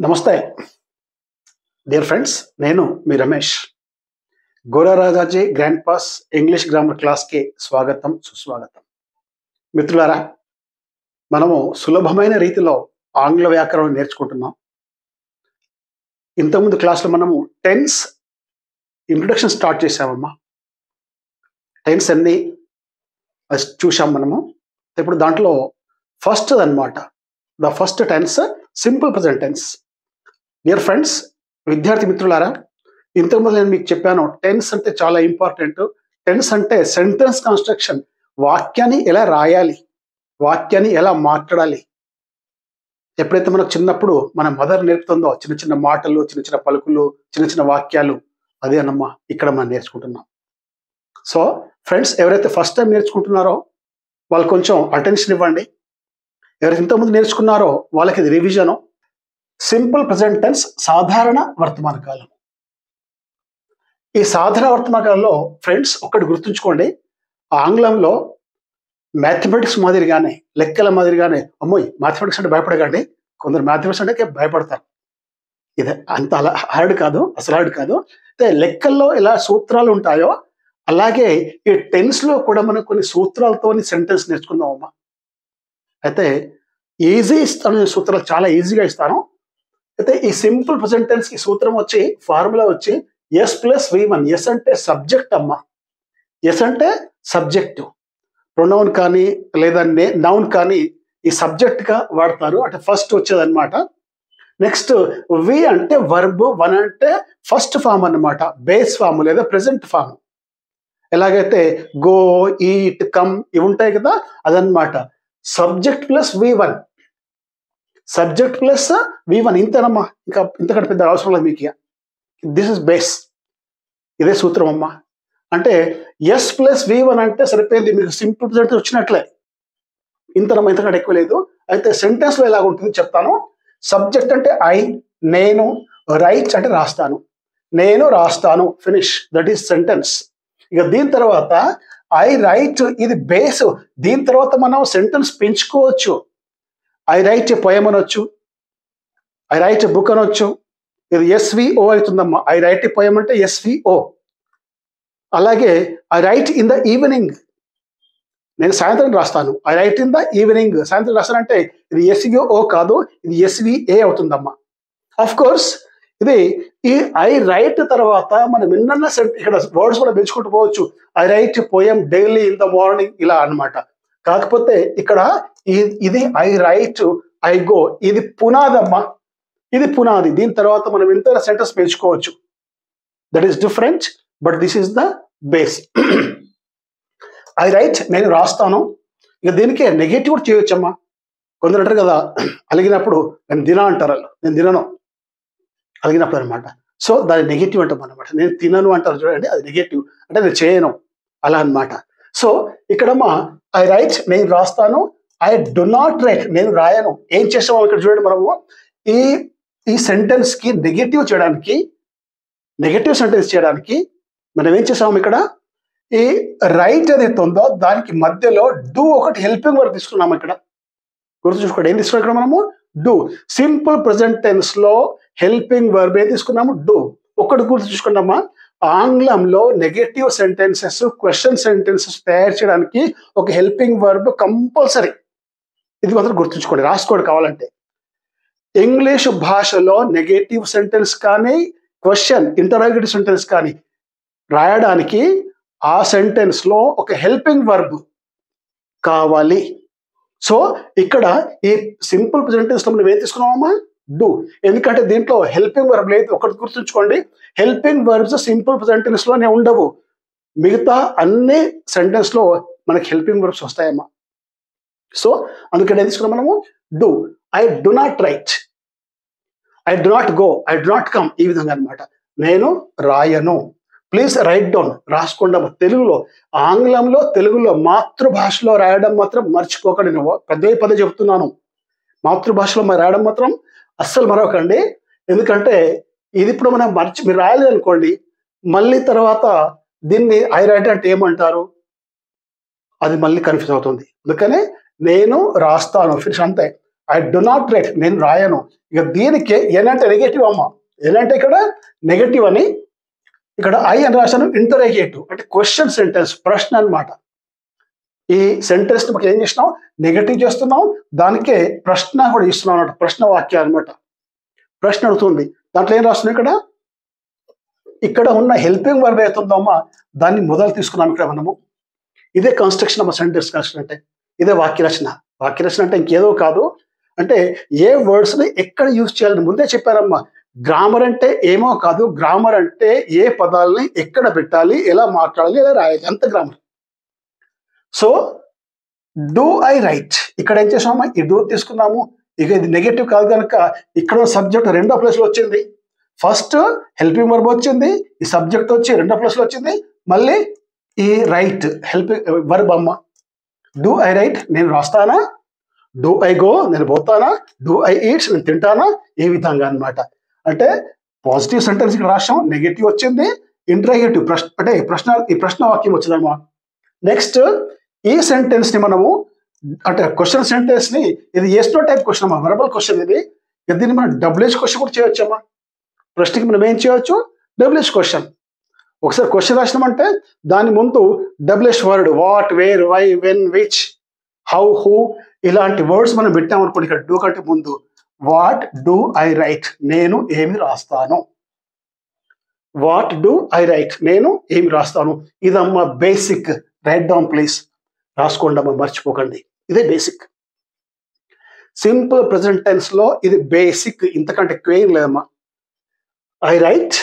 నమస్తే dear friends, నేను మీ రమేష్. గోరారాజాజీ గ్రాండ్ పాస్ ఇంగ్లీష్ గ్రామర్ క్లాస్కి స్వాగతం, సుస్వాగతం. మిత్రులారా, మనము సులభమైన రీతిలో ఆంగ్ల వ్యాకరణం నేర్చుకుంటున్నాం. ఇంతకుముందు క్లాస్లో మనము టెన్స్ ఇంట్రొడక్షన్ స్టార్ట్ చేసామమ్మా. టెన్స్ అన్ని చూసాం మనము. ఇప్పుడు దాంట్లో ఫస్ట్ అన్నమాట, the first tense simple present tense. Dear friends, విద్యార్థి మిత్రులారా, ఇంతకుముందు నేను మీకు చెప్పాను టెన్స్ అంటే చాలా ఇంపార్టెంట్. టెన్స్ అంటే సెంటెన్స్ కన్స్ట్రక్షన్, వాక్యాన్ని ఎలా రాయాలి, వాక్యాన్ని ఎలా మాట్లాడాలి. ఎప్పుడైతే మనకు చిన్నప్పుడు మన మదర్ నేర్పుతుందో చిన్న చిన్న మాటలు, చిన్న చిన్న పలుకులు, చిన్న చిన్న వాక్యాలు, అదే అన్నమ్మా ఇక్కడ మనం నేర్చుకుంటున్నాం. సో ఫ్రెండ్స్, ఎవరైతే ఫస్ట్ టైం నేర్చుకుంటున్నారో వాళ్ళు కొంచెం అటెన్షన్ ఇవ్వండి. ఎవరైతే ఇంతకుముందు నేర్చుకున్నారో వాళ్ళకి ఇది రివిజను. సింపుల్ ప్రెజెంట్ టెన్స్ సాధారణ వర్తమాన కాలం. ఈ సాధారణ వర్తమాన కాలంలో ఫ్రెండ్స్ ఒకటి గుర్తుంచుకోండి, ఆంగ్లంలో మ్యాథమెటిక్స్ మాదిరిగానే, లెక్కల మాదిరిగానే, అమ్మోయ్ మ్యాథమెటిక్స్ అంటే భయపడకండి. కొందరు మ్యాథమెటిక్స్ అంటే భయపడతారు. ఇది అంత అలా హార్డ్ కాదు, అసలు హార్డ్ కాదు. అయితే లెక్కల్లో ఎలా సూత్రాలు ఉంటాయో అలాగే ఈ టెన్స్లో కూడా మనం కొన్ని సూత్రాలతో సెంటెన్స్ నేర్చుకుందాం అమ్మా. అయితే ఈజీ ఇస్తాను, సూత్రాలు చాలా ఈజీగా ఇస్తాను. అయితే ఈ సింపుల్ ప్రెజెంట్ టెన్స్ కి సూత్రం వచ్చి, ఫార్ములా వచ్చి ఎస్ ప్లస్ V1. ఎస్ అంటే సబ్జెక్ట్ అమ్మా. ఎస్ అంటే సబ్జెక్టు. ప్రొనౌన్ కానీ లేదా నౌన్ కానీ ఈ సబ్జెక్ట్ గా వాడతారు. అంటే ఫస్ట్ వచ్చేదన్నమాట. నెక్స్ట్ వి అంటే వర్బ్, వన్ అంటే ఫస్ట్ ఫామ్ అన్నమాట, బేస్ ఫామ్ లేదా ప్రెజెంట్ ఫామ్. ఎలాగైతే గో, ఈట్, కమ్ ఇవి ఉంటాయి కదా, అదనమాట. Subject plus V1, subject plus V1, ఇంతేనమ్మా. ఇంకా ఇంతకంటే పెద్ద అవసరం లేదు మీకు. This is base. ఇదే సూత్రం అమ్మా. అంటే ఎస్ ప్లస్ V1 అంటే సరిపోయింది, మీకు సింపుల్ ప్రెజెంట్ వచ్చినట్లే. ఇంతనమ్మా, ఇంతకంటే ఎక్కువ లేదు. అయితే సెంటెన్స్లో ఎలాగ ఉంటుంది చెప్తాను. సబ్జెక్ట్ అంటే ఐ, నేను. రైట్ అంటే రాస్తాను, నేను రాస్తాను, ఫినిష్, దట్ ఈస్ సెంటెన్స్. ఇక దీని తర్వాత ఐ రైట్, ఇది బేస్. దీని తర్వాత మనం సెంటెన్స్ పెంచుకోవచ్చు. ఐ రైట్ ఏ పోయం అనొచ్చు, ఐ రైట్ ఏ బుక్ అనొచ్చు. ఇది SVO అవుతుందమ్మా. ఐ రైట్ ఏ పోయం అంటే SVO. అలాగే I write in the evening, నేను సాయంత్రం రాస్తాను. I write in the evening, సాయంత్రం రాస్తానంటే ఇది SVO కాదు, ఇది SVA అవుతుందమ్మా. ఆఫ్ కోర్స్ ఇది ఈ ఐ రైట్ తర్వాత మనం ఎన్నన్నా ఇక్కడ వర్డ్స్ కూడా పెంచుకుంటూ పోవచ్చు. I right poem daily in the morning, ఇలా అన్నమాట. కాకపోతే ఇక్కడ ఇది ఐ రైట్, ఐ గో, ఇది పునాదమ్మా, ఇది పునాది. దీని తర్వాత మనం ఎంత సెంటెన్స్ పెంచుకోవచ్చు. That is different, but this is the base. I right, నేను రాస్తాను. ఇక దీనికి నెగటివ్ కూడా చేయొచ్చమ్మా. కొందరు అంటారు కదా, అలిగినప్పుడు నేను తిన అంటారు, వాళ్ళు నేను తినను అలిగినప్పుడు అనమాట. సో దాని నెగటివ్ అంటాం అనమాట. నేను తినను అంటారు చూడండి, అది నెగటివ్, అంటే నేను చేయను, అలా అనమాట. సో ఇక్కడమ్మా ఐ రైట్, నేను రాస్తాను. ఐ డు నాట్ రైట్, నేను రాయను. ఏం చేస్తామో ఇక్కడ చూడండి, మనము ఈ సెంటెన్స్ కి నెగటివ్ చేయడానికి, నెగటివ్ సెంటెన్స్ చేయడానికి మనం ఏం చేసాము, ఇక్కడ ఈ రైట్ ఏదైతే ఉందో దానికి మధ్యలో డూ ఒకటి హెల్పింగ్ వర్బ్ తీసుకున్నాము. ఇక్కడ గుర్తు చూసుకోండి, ఏం తీసుకున్నాం ఇక్కడ మనము, డూ. సింపుల్ ప్రెజెంట్ టెన్స్ లో హెల్పింగ్ వర్బ్ ఏం తీసుకున్నాము, డూ. ఒకటి గుర్తు చూసుకున్నామా, ఆంగ్లంలో నెగటివ్ సెంటెన్సెస్, క్వశ్చన్ సెంటెన్సెస్ తయారు చేయడానికి ఒక హెల్పింగ్ వర్బ్ కంపల్సరీ. ఇది మాత్రం గుర్తుంచుకోండి, రాసుకోండి కావాలంటే. ఇంగ్లీష్ భాషలో నెగటివ్ సెంటెన్స్ కానీ, క్వశ్చన్ ఇంటరాగేటివ్ సెంటెన్స్ కానీ రాయడానికి ఆ సెంటెన్స్ లో ఒక హెల్పింగ్ వర్బ్ కావాలి. సో ఇక్కడ ఈ సింపుల్ ప్రెజెంట్ టెన్స్ లో మనం ఏం తీసుకున్నామమ్మా, డూ. ఎందుకంటే దీంట్లో హెల్పింగ్ వర్బ్ లేదు. ఒకటి గుర్తుంచుకోండి, helping verbs simple present tense లోనే ఉండవు. మిగతా అన్ని సెంటెన్స్ లో మనకి హెల్పింగ్ వర్బ్స్ వస్తాయమ్మా. సో అందుకని ఏం తీసుకున్నాం మనము, do. I do not right, I do not go, I do not come, ఈ విధంగా అనమాట. నేను రాయను. ప్లీజ్ రైట్ డౌన్, రాసుకోండి. తెలుగులో, ఆంగ్లంలో, తెలుగులో మాతృభాషలో రాయడం మాత్రం మర్చిపోకండి. నేను పదే చెప్తున్నాను, మాతృభాషలో రాయడం మాత్రం అస్సలు మరవకండి. ఎందుకంటే ఇది ఇప్పుడు మనం మీరు రాయలేదు అనుకోండి, మళ్ళీ తర్వాత దీన్ని ఐ రైట్ అంటే ఏమంటారు, అది మళ్ళీ కన్ఫ్యూజ్ అవుతుంది. అందుకనే నేను రాస్తాను, ఫినిష్, అంతే. ఐ డు నాట్ రైట్, నేను రాయను. ఇక దీనికి ఎన్ అంటే నెగటివ్ అమ్మ. ఎన్ అంటే ఇక్కడ నెగటివ్ అని, ఇక్కడ ఐ అని రాశాను ఇంటరేగేటివ్ అంటే క్వశ్చన్ సెంటెన్స్, ప్రశ్న అనమాట. ఈ సెంటెన్స్ మనకి ఏం చేసినాం, నెగటివ్ చేస్తున్నాం, దానికే ప్రశ్న కూడా ఇస్తున్నాం అన్నమాట, ప్రశ్న వాక్యం అనమాట. ప్రశ్న అడుగుతుంది, దాంట్లో ఏం రాస్తున్నాం, ఇక్కడ ఉన్న హెల్పింగ్ వర్బ్ అవుతుందమ్మా, దాన్ని మొదలు తీసుకున్నాం ఇక్కడ మనము. ఇదే కన్స్ట్రక్షన్ అమ్మ, సెంటెన్స్ కన్స్ట్రక్షన్ అంటే ఇదే వాక్యరచన. వాక్యరచన అంటే ఇంకేదో కాదు, అంటే ఏ వర్డ్స్ని ఎక్కడ యూజ్ చేయాలని ముందే చెప్పారమ్మా. గ్రామర్ అంటే ఏమో కాదు, గ్రామర్ అంటే ఏ పదాలని ఎక్కడ పెట్టాలి, ఎలా మాట్లాడాలి, ఎలా రాయాలి, అంత grammar. So do I right, ఇక్కడ ఏం చేసామమ్మా, ఈ డూ తీసుకున్నాము. ఇక ఇది నెగటివ్ కాదు కనుక ఇక్కడ సబ్జెక్ట్ రెండో ప్లేస్లో వచ్చింది. ఫస్ట్ హెల్పింగ్ వర్బ్ వచ్చింది, ఈ సబ్జెక్ట్ వచ్చి రెండో ప్లేస్లో వచ్చింది, మళ్ళీ ఈ రైట్ హెల్పింగ్ వర్బ్ అమ్మ. డూ ఐ రైట్, నేను రాస్తానా. డూ ఐ గో, నేను పోతానా. డూ ఐ ఈట్స్, నేను తింటానా. ఈ విధంగా అనమాట. అంటే పాజిటివ్ సెంటెన్స్ ఇక్కడ రాసాం, నెగటివ్ వచ్చింది, ఇంటరాగేటివ్ ప్రశ్న అంటే ఈ ప్రశ్న వాక్యం వచ్చిందమ్మా. నెక్స్ట్ ఈ సెంటెన్స్ ని మనము అంటే క్వశ్చన్ సెంటెన్స్ ని, ఇది ఎస్ నో టైప్ క్వశ్చన్ అమ్మా, వర్బల్ క్వశ్చన్ ఇది. దీన్ని మనం డబ్ల్యూహెచ్ క్వశ్చన్ కూడా చేయొచ్చమ్మా. ప్రశ్నకి మనం ఏం చేయొచ్చు, డబ్ల్యూహెచ్ క్వశ్చన్. ఒకసారి క్వశ్చన్ రాసినామంటే దాని ముందు WH word, what, where, why, when, which, how, who, ఇలాంటి వర్డ్స్ మనం పెట్టామనుకోండి. ఇక్కడ డూ కంటే ముందు వాట్ డూ ఐ రైట్, నేను ఏమి రాస్తాను. వాట్ డూ ఐ రైట్, నేను ఏమి రాస్తాను. ఇదమ్మా బేసిక్. రైట్ డౌన్ ప్లీజ్, రాసుకోండి అమ్మా, మర్చిపోకండి. ఇదే బేసిక్. సింపుల్ ప్రెజెంట్ టెన్స్ లో ఇది బేసిక్, ఇంతకంటే ఎక్కువ ఏం లేదమ్మా. I write,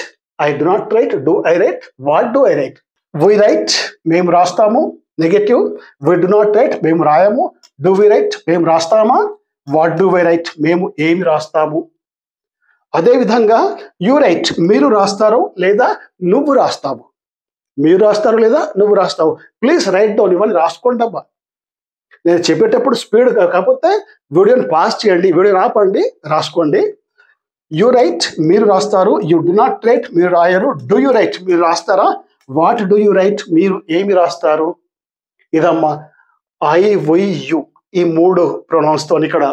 I do not write, do I write, what do I write. We write, మేము రాస్తాము, negative. We do not write, మేము రాయము. డూ వి రైట్, మేము రాస్తామా. వాట్ డూ వి రైట్, మేము ఏమి రాస్తాము. అదేవిధంగా యూ రైట్, మీరు రాస్తారు లేదా నువ్వు రాస్తావు. మీరు రాస్తారు లేదా నువ్వు రాస్తావు. ప్లీజ్ రైట్ డౌన్, ఇవన్నీ రాసుకోండి అబ్బా. నేను చెప్పేటప్పుడు స్పీడ్ కాకపోతే వీడియోని పాస్ చేయండి, వీడియోని ఆపండి, రాసుకోండి. యూ రైట్, మీరు రాస్తారు. యూ డు నాట్ రైట్, మీరు రాయరు. డూ యూ రైట్, మీరు రాస్తారా. వాట్ డూ యూ రైట్, మీరు ఏమి రాస్తారు. ఇదమ్మా ఐ, వి, యు, ఈ 3 ప్రొనౌన్స్ తో ఇక్కడ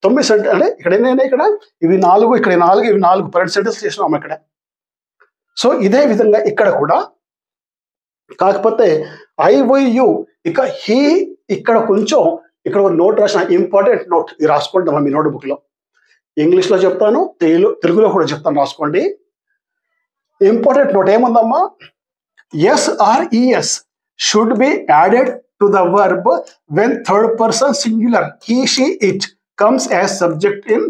9 సెంటెన్స్ అంటే ఇక్కడ ఏంటంటే ఇక్కడ ఇవి 4, ఇక్కడ 4, ఇవి 4 పన్నెండు సెంటెన్స్ చేసినాం ఇక్కడ. సో ఇదే విధంగా ఇక్కడ కూడా, కాకపోతే ఐ, వి, యు, ఇక హీ, ఇక్కడ కొంచెం ఇక్కడ ఒక నోట్ రాసిన, ఇంపార్టెంట్ నోట్, ఇది రాసుకోండి మీ నోట్ బుక్ లో. ఇంగ్లీష్లో చెప్తాను, తెలుగులో కూడా చెప్తాను, రాసుకోండి. ఇంపార్టెంట్ నోట్ ఏముందమ్మా, S or ES should be added to the verb when third person singular he, she, it comes as subject in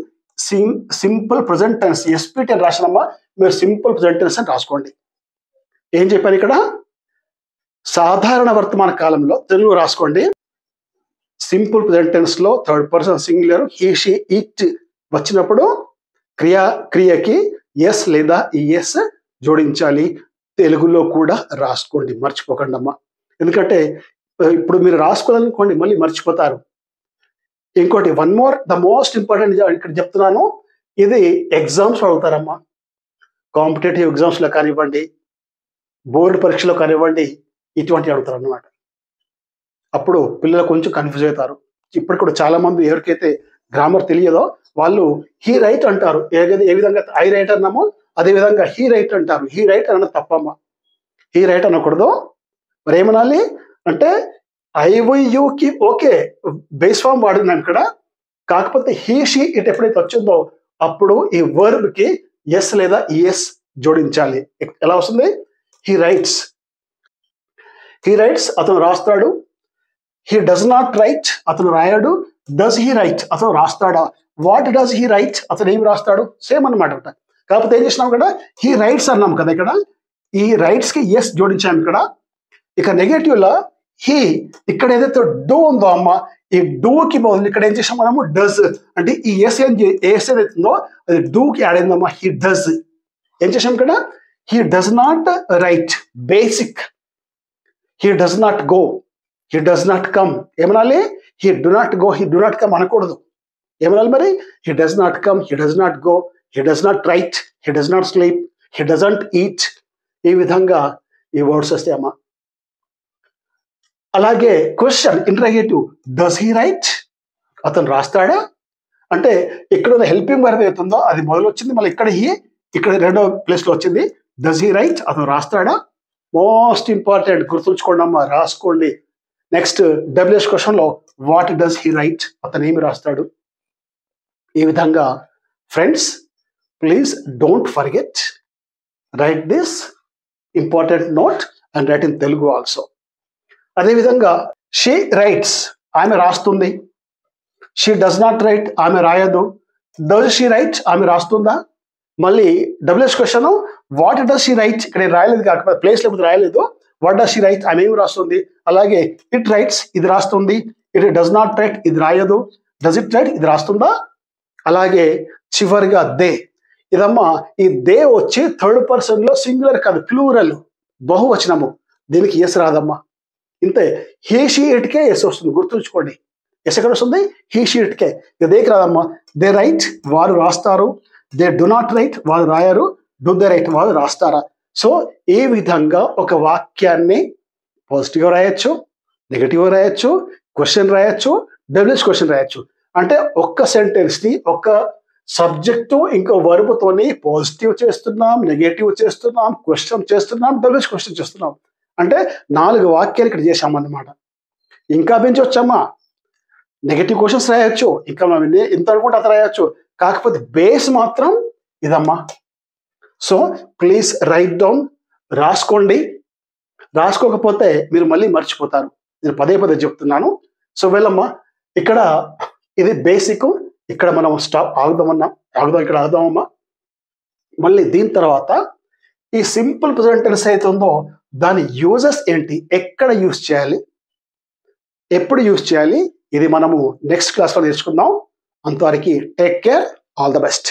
simple present tense. SPT అని రాసినమ్మా, మీరు సింపుల్ ప్రెజెంట్ టెన్స్ అని రాసుకోండి. ఏం చెప్పాను ఇక్కడ, సాధారణ వర్తమాన కాలంలో తెలుగు రాసుకోండి. సింపుల్ ప్రెజెంట్ టెన్స్ లో third person singular he, she, it వచ్చినప్పుడు క్రియకి ఎస్ లేదా ఈఎస్ జోడించాలి. తెలుగులో కూడా రాసుకోండి, మర్చిపోకండి అమ్మా. ఎందుకంటే ఇప్పుడు మీరు రాసుకోవాలనుకోండి మళ్ళీ మర్చిపోతారు. ఇంకోటి one more, the most important ఇక్కడ చెప్తున్నాను, ఇది ఎగ్జామ్స్ అడుగుతారమ్మా. కాంపిటేటివ్ ఎగ్జామ్స్లో కానివ్వండి, బోర్డు పరీక్షలో కానివ్వండి, ఇటువంటి అడుగుతారు అన్నమాట. అప్పుడు పిల్లలు కొంచెం కన్ఫ్యూజ్ అవుతారు. ఇప్పటికి కూడా చాలా మంది ఎవరికైతే గ్రామర్ తెలియదో వాళ్ళు హీ రైట్ అంటారు. ఏ విధంగా ఐ రైట్ అన్నామో అదే విధంగా హీ రైట్ అంటారు. హీ రైట్ అన్న తప్పమ్మ, హీ రైట్ అనకూడదు. మరి ఏమనాలి అంటే ఐ, వి, యుకి ఓకే బేస్ ఫామ్ వాడినాం ఇక్కడ. కాకపోతే హీ, షీ, ఇట్ ఎప్పుడైతే వచ్చిందో అప్పుడు ఈ వర్బ్ కి ఎస్ లేదా ఈఎస్ జోడించాలి. ఎలా వస్తుంది, హీ రైట్స్, హీ రైట్స్, అతను రాస్తాడు. హీ డస్ నాట్ రైట్, అతను రాయడు. డస్ హీ రైట్, అతను రాస్తాడా. వాట్ డస్ హీ రైట్, అతను ఏమి రాస్తాడు, సేమ్ అనమాట. కాకపోతే ఏం చేసినాం ఇక్కడ, హీ రైట్స్ అన్నాం కదా, ఇక్కడ ఈ రైట్స్ కి ఎస్ జోడించాం ఇక్కడ. ఇక నెగటివ్ లా హీ, ఇక్కడ ఏదైతే డూ ఉందో అమ్మ, ఈ డూకి బదులు ఇక్కడ ఏం చేసాం మనము డస్, అంటే ఈ ఎస్ ఏదైతుందో అది డూకి యాడ్ అయిందమ్మా. హీ డస్, ఏం చేసాం ఇక్కడ, he does not write, basic. He does not go, he does not come. ఏమనాలి, he do not go, he do not come అనకూడదు. ఏమనాలి మరి, he does not come, he does not go, he does not write, he does not sleep, he doesn't eat. ఈ విధంగా ఈ words వస్తాయి అమ్మా. అలాగే question interrogative, does he write, అతను రాస్తాడా. అంటే ఇక్కడ హెల్పింగ్ వర్బ్ అవుతుందో అది మొదలు వచ్చింది, మళ్ళీ ఇక్కడ ఇక్కడ రెండో ప్లేస్లో వచ్చింది. డస్ హీ రైట్, అతను రాస్తాడా? మోస్ట్ ఇంపార్టెంట్, గుర్తుంచుకోండి అమ్మా, రాసుకోండి. నెక్స్ట్ డబ్ల్యూహెచ్ క్వశ్చన్లో వాట్ డస్ హీ రైట్, అతను ఏమి రాస్తాడు? ఈ విధంగా friends please don't forget, right this important note and right in Telugu also. అదేవిధంగా షీ రైట్స్, ఆమె రాస్తుంది. షీ డస్ నాట్ రైట్, ఆమె రాయదు. డస్ షీ రైట్, ఆమె రాస్తుందా? మళ్ళీ WH question what does she write, ఇక్కడ రాయలేదు, కాకపోతే ప్లేస్ లేకపోతే రాయలేదు. వాట్ డస్ షీ రైట్, ఆమె ఏమి రాస్తుంది? అలాగే ఇట్ రైట్స్, ఇది రాస్తుంది. ఇట్ డస్ నాట్ రైట్, ఇది రాయదు. డస్ ఇట్ రైట్, ఇది రాస్తుందా? అలాగే చివరిగా దే, ఇదమ్మా ఈ దే వచ్చి థర్డ్ పర్సన్ లో సింగులర్ కాదు, ప్లూరల్, బహువచనము, దీనికి ఎస్ రాదమ్మా. ఇంతే, హీ షీ ఇట్కే ఎస్ వస్తుంది, గుర్తుంచుకోండి. ఎస్ ఎక్కడ వస్తుంది? హీ షీ ఇట్కే. ఇక దేకి రాదమ్మా. దే రైట్, వారు రాస్తారు. దే డు నాట్ రైట్, వారు రాయరు. డు దే రైట్, వారు రాస్తారా? సో ఈ విధంగా ఒక వాక్యాన్ని పాజిటివ్గా రాయొచ్చు, నెగటివ్గా రాయొచ్చు, క్వశ్చన్ రాయొచ్చు, డబ్ల్యూహెచ్ క్వశ్చన్ రాయొచ్చు. అంటే ఒక్క సెంటెన్స్ని ఒక సబ్జెక్టు ఇంకో వర్బుతోని పాజిటివ్ చేస్తున్నాం, నెగటివ్ చేస్తున్నాం, క్వశ్చన్ చేస్తున్నాం, డబ్ల్యూహెచ్ క్వశ్చన్ చేస్తున్నాం. అంటే 4 వాక్యాలు ఇక్కడ చేశామన్నమాట. ఇంకా పెంచొచ్చమ్మా, నెగటివ్ క్వశ్చన్స్ రాయొచ్చు, ఇంకా మనం ఇంత అనుకుంటే అంత రాయొచ్చు, కాకపోతే బేస్ మాత్రం ఇదమ్మా. సో ప్లీజ్ రైట్ డౌన్, రాసుకోండి. రాసుకోకపోతే మీరు మళ్ళీ మర్చిపోతారు, నేను పదే పదే చెప్తున్నాను. సో వెళ్ళమ్మా, ఇక్కడ ఇది బేసిక్, ఇక్కడ మనం ఇక్కడ ఆగుదామమ్మా. మళ్ళీ దీని తర్వాత ఈ సింపుల్ ప్రెజెంట్ టెన్స్ అయితే ఉందో దాని యూజెస్ ఏంటి, ఎక్కడ యూజ్ చేయాలి, ఎప్పుడు యూజ్ చేయాలి, ఇది మనము నెక్స్ట్ క్లాస్లో నేర్చుకుందాం. అంతవరకు take care, all the best.